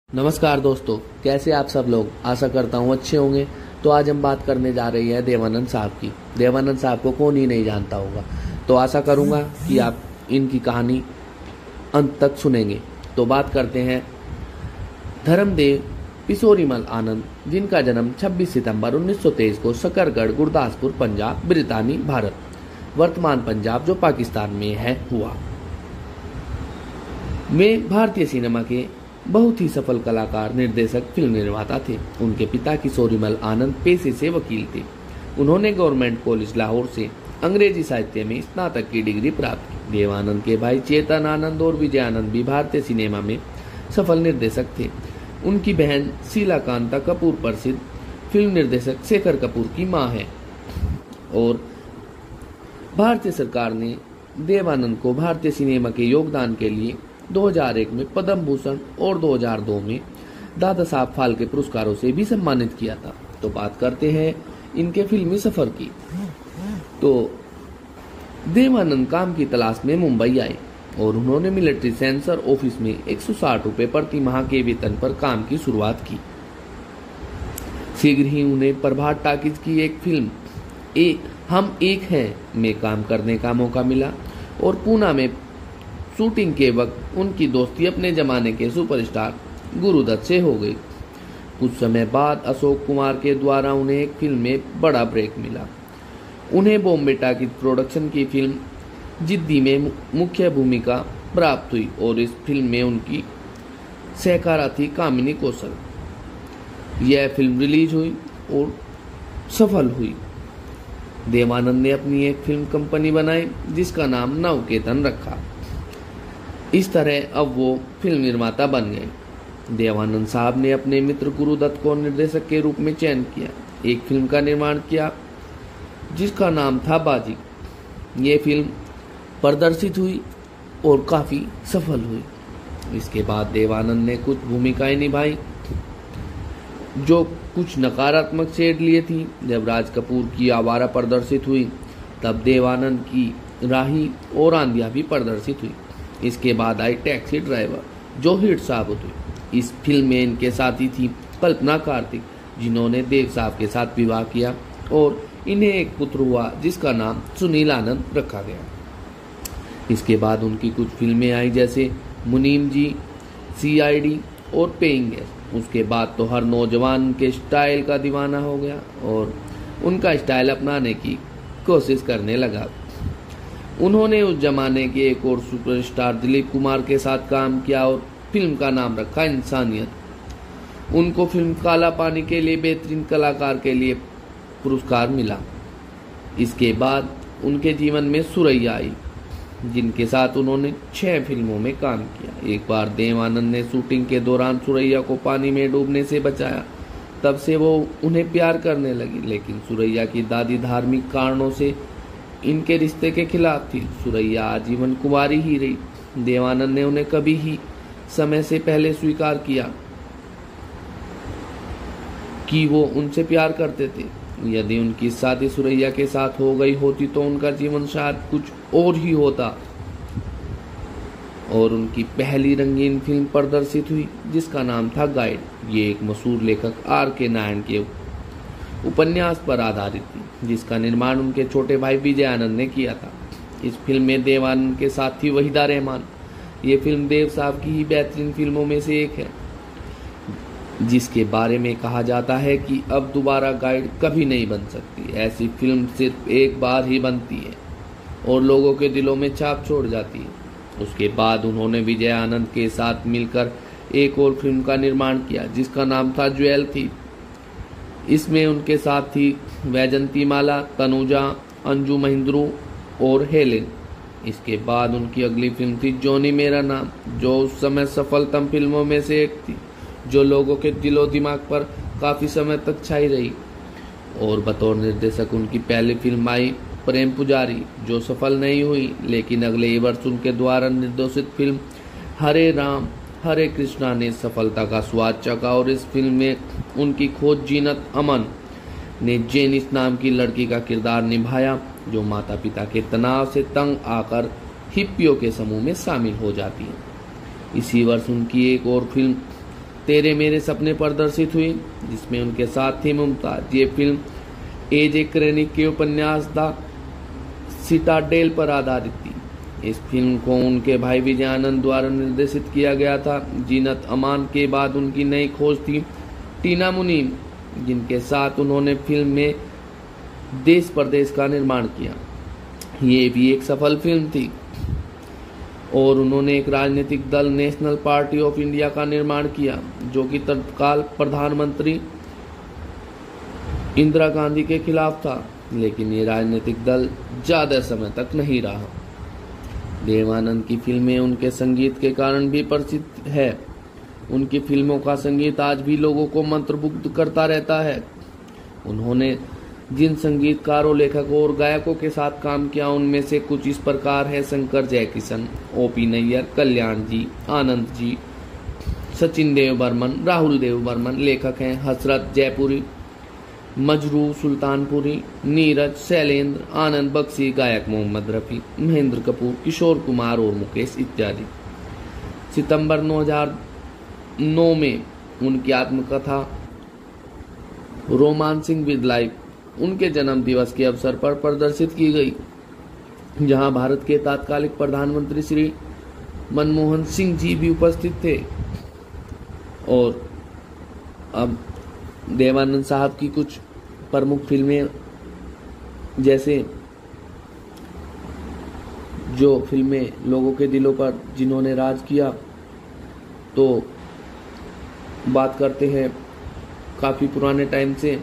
नमस्कार दोस्तों, कैसे आप सब लोग। आशा करता हूँ अच्छे होंगे। तो आज हम बात करने जा रहे हैं देवानंद साहब की। देवानंद साहब को कौन ही नहीं जानता होगा। तो आशा करूँगा कि आप इनकी कहानी अंत तक सुनेंगे। तो बात करते हैं धर्मदेव पिशोरीमल आनंद, जिनका जन्म 26 सितंबर 1923 को शकरगढ़, गुरदासपुर, पंजाब, ब्रितानी, भारत, वर्तमान पंजाब जो पाकिस्तान में है, हुआ। वे भारतीय सिनेमा के बहुत ही सफल कलाकार, निर्देशक, फिल्म निर्माता थे। उनके पिता किशोरीमल आनंद पेशे से वकील थे। उन्होंने गवर्नमेंट कॉलेज लाहौर से अंग्रेजी साहित्य में स्नातक की डिग्री प्राप्त की। देवानंद के भाई चेतन आनंद और विजय आनंद भी भारतीय सिनेमा में सफल निर्देशक थे। उनकी बहन शीला कांता कपूर प्रसिद्ध फिल्म निर्देशक शेखर कपूर की मां है। और भारतीय सरकार ने देवानंद को भारतीय सिनेमा के योगदान के लिए 2001 में पद्म भूषण और 2002 में दादा साहब फाल्के पुरस्कारों से भी सम्मानित किया था। तो बात करते हैं इनके फिल्मी सफर की। तो देवानंद काम की तलाश में मुंबई आए और उन्होंने मिलिट्री सेंसर ऑफिस में 160 रुपए प्रति माह के वेतन पर काम की शुरुआत की। शीघ्र ही उन्हें प्रभात टाकीज की एक फिल्म हम एक हैं में काम करने का मौका मिला और पूना में शूटिंग के वक्त उनकी दोस्ती अपने जमाने के सुपरस्टार गुरुदत्त से हो गई। कुछ समय बाद अशोक कुमार के द्वारा उन्हें एक फिल्म में बड़ा ब्रेक मिला। उन्हें बॉम्बे टाकीज प्रोडक्शन की फिल्म जिद्दी में मुख्य भूमिका प्राप्त हुई और इस फिल्म में उनकी सहकारा थी कामिनी कौशल। यह फिल्म रिलीज हुई और सफल हुई। देवानंद ने अपनी एक फिल्म कंपनी बनाई जिसका नाम नवकेतन रखा। इस तरह अब वो फिल्म निर्माता बन गए। देवानंद साहब ने अपने मित्र गुरुदत्त को निर्देशक के रूप में चयन किया। एक फिल्म का निर्माण किया जिसका नाम था बाजी। ये फिल्म प्रदर्शित हुई और काफी सफल हुई। इसके बाद देवानंद ने कुछ भूमिकाएं निभाई जो कुछ नकारात्मक शेड लिए थी। जब राज कपूर की आवारा प्रदर्शित हुई तब देवानंद की राही और आंधिया भी प्रदर्शित हुई। इसके बाद आई टैक्सी ड्राइवर जो हिट साबित हुई। इस फिल्म में इनके साथी थी कल्पना कार्तिक, जिन्होंने देव साहब के साथ विवाह किया और इन्हें एक पुत्र हुआ जिसका नाम सुनील आनंद रखा गया। इसके बाद उनकी कुछ फिल्में आई जैसे मुनीम जी, CID और पेइंग गेस्ट। उसके बाद तो हर नौजवान के स्टाइल का दीवाना हो गया और उनका स्टाइल अपनाने की कोशिश करने लगा। उन्होंने उस जमाने के एक और सुपरस्टार दिलीप कुमार के साथ काम किया और फिल्म का नाम रखा इंसानियत। उनको फिल्म काला पानी के लिए बेहतरीन कलाकार के लिए पुरस्कार मिला। इसके बाद उनके जीवन में सुरैया आई, जिनके साथ उन्होंने 6 फिल्मों में काम किया। एक बार देवानंद ने शूटिंग के दौरान सुरैया को पानी में डूबने से बचाया। तब से वो उन्हें प्यार करने लगी, लेकिन सुरैया की दादी धार्मिक कारणों से इनके रिश्ते के खिलाफ थी। सुरैया आजीवन कुंवारी ही रही। देवानंद ने उन्हें कभी ही समय से पहले स्वीकार किया कि वो उनसे प्यार करते थे। यदि उनकी शादी सुरैया के साथ हो गई होती तो उनका जीवन शायद कुछ और ही होता। और उनकी पहली रंगीन फिल्म प्रदर्शित हुई जिसका नाम था गाइड। ये एक मशहूर लेखक R.K. नारायण के उपन्यास पर आधारित थी, जिसका निर्माण उनके छोटे भाई विजय आनंद ने किया था। इस फिल्म में देवानंद के साथ थी वहीदा रहमान। ये फिल्म देव साहब की ही बेहतरीन फिल्मों में से एक है, जिसके बारे में कहा जाता है कि अब दोबारा गाइड कभी नहीं बन सकती। ऐसी फिल्म सिर्फ एक बार ही बनती है और लोगों के दिलों में छाप छोड़ जाती है। उसके बाद उन्होंने विजय आनंद के साथ मिलकर एक और फिल्म का निर्माण किया जिसका नाम था ज्वेल थी। इसमें उनके साथ थी वैजंती माला, तनुजा, अंजू महिंद्रू और हेलेन। इसके बाद उनकी अगली फिल्म थी जॉनी मेरा नाम, जो उस समय सफलतम फिल्मों में से एक थी, जो लोगों के दिलो दिमाग पर काफी समय तक छाई रही। और बतौर निर्देशक उनकी पहली फिल्म आई प्रेम पुजारी, जो सफल नहीं हुई, लेकिन अगले ही वर्ष उनके द्वारा निर्देशित फिल्म हरे राम हरे कृष्णा ने सफलता का स्वाद चखा। और इस फिल्म में उनकी खोज जीनत अमन ने जेनिस नाम की लड़की का किरदार निभाया, जो माता पिता के तनाव से तंग आकर हिप्पियों के समूह में शामिल हो जाती है। इसी वर्ष उनकी एक और फिल्म तेरे मेरे सपने प्रदर्शित हुई, जिसमें उनके साथ थी मुमताज। ये फिल्म एजे क्रेनिक के उपन्यास द सिटाडेल पर आधारित थी। इस फिल्म को उनके भाई विजय आनंद द्वारा निर्देशित किया गया था। जीनत अमान के बाद उनकी नई खोज थी टीना मुनीम, जिनके साथ उन्होंने फिल्म में देश परदेश का निर्माण किया। ये भी एक सफल फिल्म थी और उन्होंने एक राजनीतिक दल नेशनल पार्टी ऑफ इंडिया का निर्माण किया, जो कि तत्काल प्रधानमंत्री इंदिरा गांधी के खिलाफ था, लेकिन ये राजनीतिक दल ज्यादा समय तक नहीं रहा। देव आनंद की फिल्में उनके संगीत के कारण भी प्रसिद्ध है। उनकी फिल्मों का संगीत आज भी लोगों को मंत्रमुग्ध करता रहता है। उन्होंने जिन संगीतकारों, लेखकों और गायकों के साथ काम किया, उनमें से कुछ इस प्रकार है: शंकर जयकिशन, ओपी नैयर, कल्याण जी, आनंद जी, सचिन देव बर्मन, राहुल देव बर्मन। लेखक हैं हसरत जयपुरी, मजरू सुल्तानपुरी, नीरज, शैलेंद्र, आनंद बख्शी। गायक मोहम्मद रफ़ी, महेंद्र कपूर, किशोर कुमार और मुकेश इत्यादि। सितंबर 2009 में उनकी आत्मकथा रोमांसिंग विद लाइफ उनके जन्म दिवस के अवसर पर प्रदर्शित की गई, जहां भारत के तत्कालीन प्रधानमंत्री श्री मनमोहन सिंह जी भी उपस्थित थे। और अब देवानंद साहब की कुछ प्रमुख फिल्में, जैसे जो फिल्में लोगों के दिलों पर जिन्होंने राज किया, तो बात करते हैं काफ़ी पुराने टाइम से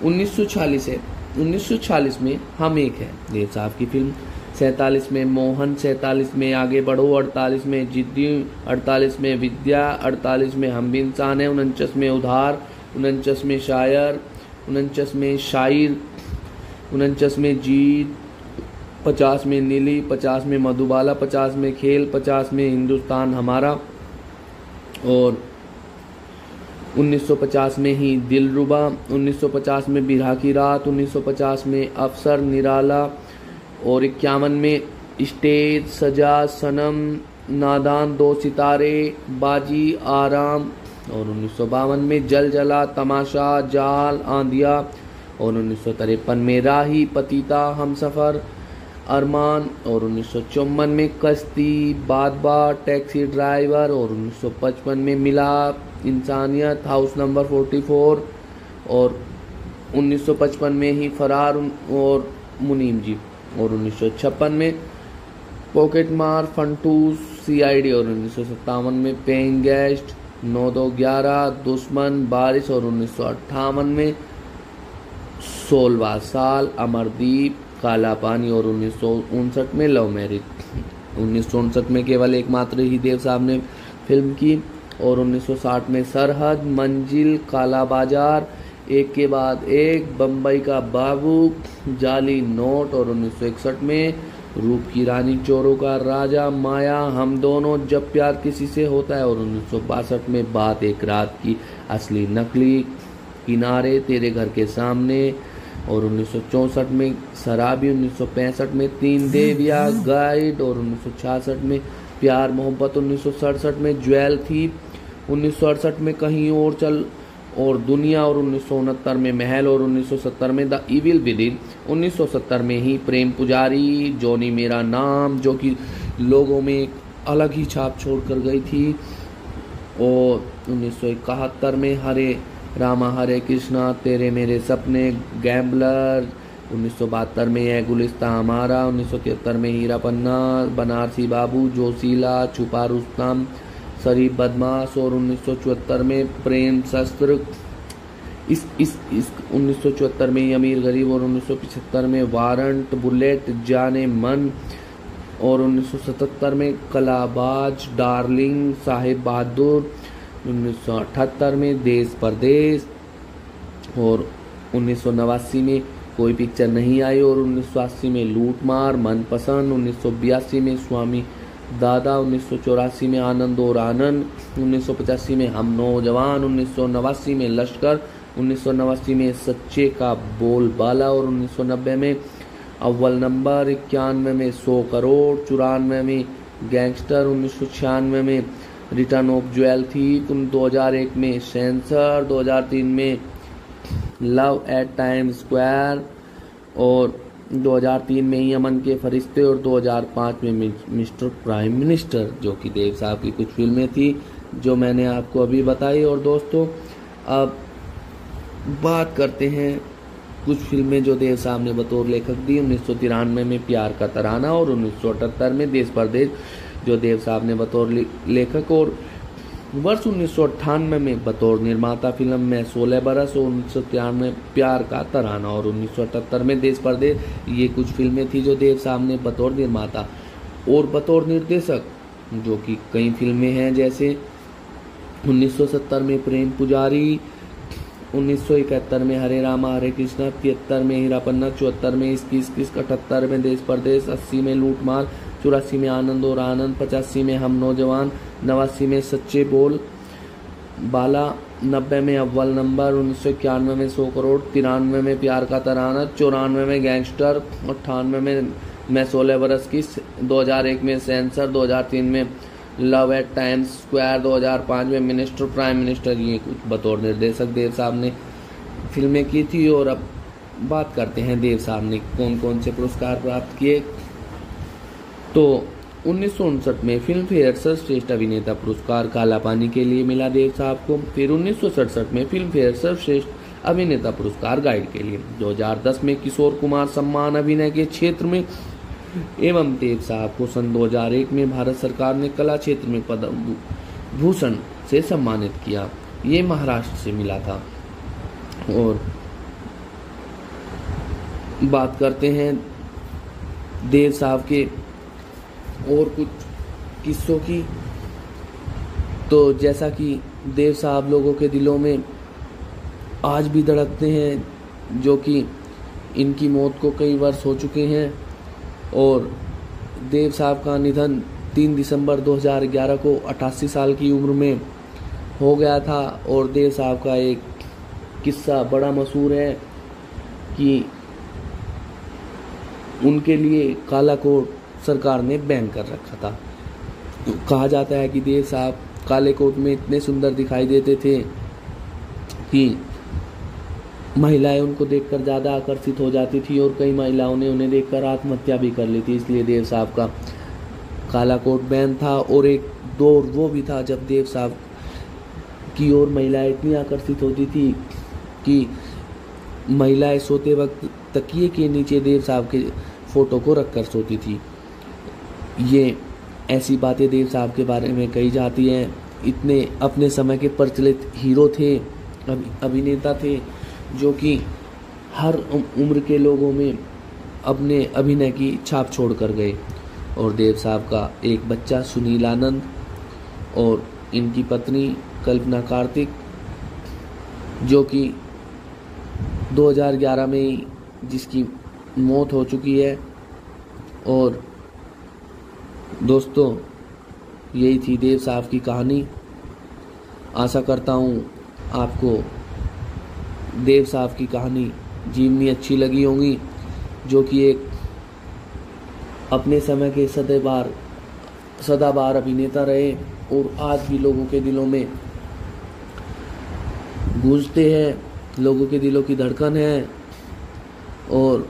1946 है। 1946 में हम एक है देव साहब की फिल्म, 47 में मोहन, 47 में आगे बढ़ो, 48 में जिद्दी, 48 में विद्या, 48 में हम भी इंसान है, 49 में उधार, 49 में शायर, 49 में शायर, 49 में जीत, 50 में नीली, 50 में मधुबाला, 50 में खेल, 50 में हिंदुस्तान हमारा, और 1950 में ही दिलरुबा, 1950 में बिरहा की रात, 1950 में अफसर निराला, और 51 में स्टेज, सजा, सनम, नादान, दो सितारे, बाजी, आराम, और 1952 में जल जला, तमाशा, जाल, आंधिया, और 1953 में राही, पतिता, हमसफर, अरमान, और 1954 में कश्ती, बादबा, टैक्सी ड्राइवर, और 1955 में मिलाप, इंसानियत, हाउस नंबर 44, और 1955 में ही फरार और मुनीम जी, और 1956 में पॉकेट मार, फंटूस, सीआईडी, और 1957 में पेइंग गेस्ट, 9-2-11, दुश्मन, बारिश, और 1958 में 16वां साल, अमरदीप, काला पानी, और 1959 में लव मैरिज। 1959 में केवल एकमात्र ही देव साहब ने फिल्म की, और 1960 में सरहद, मंजिल, काला बाजार, एक के बाद एक, बम्बई का बाबू, जाली नोट, और 1961 में रूप की रानी, चोरों का राजा, माया, हम दोनों, जब प्यार किसी से होता है, और 1962 में बात एक रात की, असली नकली, किनारे, तेरे घर के सामने, और 1964 में शराबी, 1965 में तीन देविया, गाइड, और 1966 में प्यार मोहब्बत, 1967 में ज्वेल थी, 1968 में कहीं और चल और दुनिया, और 1969 में महल, और 1970 में द इविल विदिन, 1970 में ही प्रेम पुजारी, जॉनी मेरा नाम, जो कि लोगों में एक अलग ही छाप छोड़ कर गई थी, और 1971 में हरे रामा हरे कृष्णा, तेरे मेरे सपने, गैम्बलर, 1972 में है गुलिस्ता हमारा, 1973 में हीरा पन्ना, बनारसी बाबू, जोशीला, छुपा रुस्तम, शरीफ बदमाश, और 1974 में प्रेम शस्त्र, इस 1974 में अमीर गरीब, और 1975 में वारंट, बुलेट, जाने मन, और 1977 में कलाबाज, डार्लिंग, साहिब बहादुर, 1978 में देश परदेश, और 1989 में कोई पिक्चर नहीं आई, और 1980 में लूटमार, मनपसंद, 1982 में स्वामी दादा, 1984 में आनंद और आनंद, 1985 में हम नौजवान, 1989 में लश्कर, 1989 में सच्चे का बोलबाला, और 1990 में अव्वल नंबर, 91 में 100 करोड़, 94 में गैंगस्टर, 1996 में रिटर्न ऑफ ज्वेल थी, 2001 में सेंसर, 2003 में लव एट टाइम स्क्वायर, और 2003 में यमन के फरिश्ते, और 2005 में मिस्टर प्राइम मिनिस्टर, जो कि देव साहब की कुछ फिल्में थी जो मैंने आपको अभी बताई। और दोस्तों अब बात करते हैं कुछ फिल्में जो देव साहब ने बतौर लेखक दी। 1993 में प्यार का तराना, और 1978 में देश परदेश, जो देव साहब ने बतौर लेखक, और वर्ष 1998 में बतौर निर्माता फिल्म में 16 बरस, और 1993 में प्यार का तराना, और 1978 में देश परदेश, ये कुछ फिल्में थी जो देव साहब ने बतौर निर्माता और बतौर निर्देशक, जो कि कई फिल्में हैं, जैसे 1970 में प्रेम पुजारी, 1971 में हरे रामा हरे कृष्णा, 73 में हीरा पन्ना, 74 में इसकी 78 में देश परदेश, 80 में लूट मार, 84 में आनंद और आनंद, 85 में हम नौजवान, 89 में सच्चे बोल बाला, 90 में अव्वल नंबर, 1991 में 100 करोड़, 93 में प्यार का तराना, 94 में गैंगस्टर, 98 में मैं 16 बरस की, 2001 में सेंसर, 2003 में लव एट टाइम्स स्क्वायर, 2005 में मिनिस्टर प्राइम मिनिस्टर, ये कुछ बतौर निर्देशक देव साहब ने फिल्में की थी। और अब बात करते हैं देव साहब ने कौन कौन से पुरस्कार प्राप्त किए। तो 1959 में फिल्म फेयर सर्वश्रेष्ठ अभिनेता पुरस्कार काला पानी के लिए मिला देव साहब को। फिर 1967 में फिल्म फेयर सर्वश्रेष्ठ अभिनेता पुरस्कार गाइड के लिए। 2010 में किशोर कुमार सम्मान अभिनय के क्षेत्र में एवं देव साहब को सन 2001 में भारत सरकार ने कला क्षेत्र में पद्म भूषण से सम्मानित किया। ये महाराष्ट्र से मिला था। और बात करते हैं देव साहब के और कुछ किस्सों की। तो जैसा कि देव साहब लोगों के दिलों में आज भी धड़कते हैं, जो कि इनकी मौत को कई वर्ष हो चुके हैं। और देव साहब का निधन 3 दिसंबर 2011 को 88 साल की उम्र में हो गया था। और देव साहब का एक किस्सा बड़ा मशहूर है कि उनके लिए काला कोट सरकार ने बैन कर रखा था। कहा जाता है कि देव साहब काले कोट में इतने सुंदर दिखाई देते थे कि महिलाएं उनको देखकर ज़्यादा आकर्षित हो जाती थी, और कई महिलाओं ने उन्हें देखकर आत्महत्या भी कर ली थी। इसलिए देव साहब का काला कोट बैन था। और एक दौर वो भी था जब देव साहब की ओर महिलाएं इतनी आकर्षित होती थी कि महिलाएं सोते वक्त तकिए के नीचे देव साहब के फोटो को रखकर सोती थी। ये ऐसी बातें देव साहब के बारे में कही जाती हैं। इतने अपने समय के प्रचलित हीरो थे, अभिनेता थे, जो कि हर उम्र के लोगों में अपने अभिनय की छाप छोड़ कर गए। और देव साहब का एक बच्चा सुनील आनंद और इनकी पत्नी कल्पना कार्तिक, जो कि 2011 में ही जिसकी मौत हो चुकी है। और दोस्तों यही थी देव साहब की कहानी। आशा करता हूँ आपको देव साहब की कहानी जीवनी अच्छी लगी होगी, जो कि एक अपने समय के सदाबहार अभिनेता रहे और आज भी लोगों के दिलों में गूंजते हैं, लोगों के दिलों की धड़कन है। और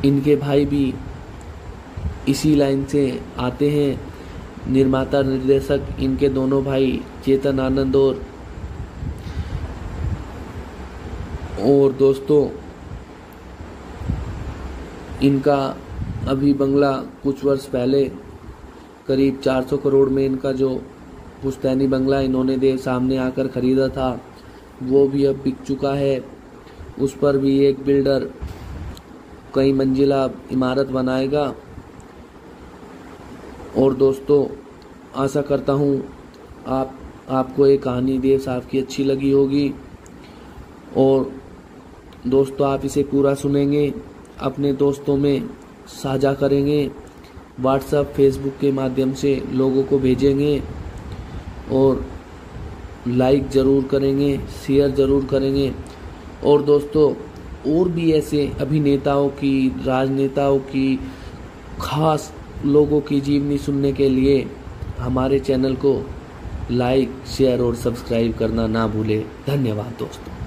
इनके भाई भी इसी लाइन से आते हैं, निर्माता निर्देशक इनके दोनों भाई चेतन आनंद। और दोस्तों इनका अभी बंगला कुछ वर्ष पहले करीब 400 करोड़ में इनका जो पुश्तैनी बंगला इन्होंने देव सामने आकर खरीदा था, वो भी अब बिक चुका है। उस पर भी एक बिल्डर कई मंजिला इमारत बनाएगा। और दोस्तों आशा करता हूँ आपको ये कहानी देव साहब की अच्छी लगी होगी। और दोस्तों आप इसे पूरा सुनेंगे, अपने दोस्तों में साझा करेंगे, व्हाट्सएप फेसबुक के माध्यम से लोगों को भेजेंगे, और लाइक ज़रूर करेंगे, शेयर ज़रूर करेंगे। और दोस्तों और भी ऐसे अभिनेताओं की, राजनेताओं की, खास लोगों की जीवनी सुनने के लिए हमारे चैनल को लाइक, शेयर और सब्सक्राइब करना ना भूलें। धन्यवाद दोस्तों।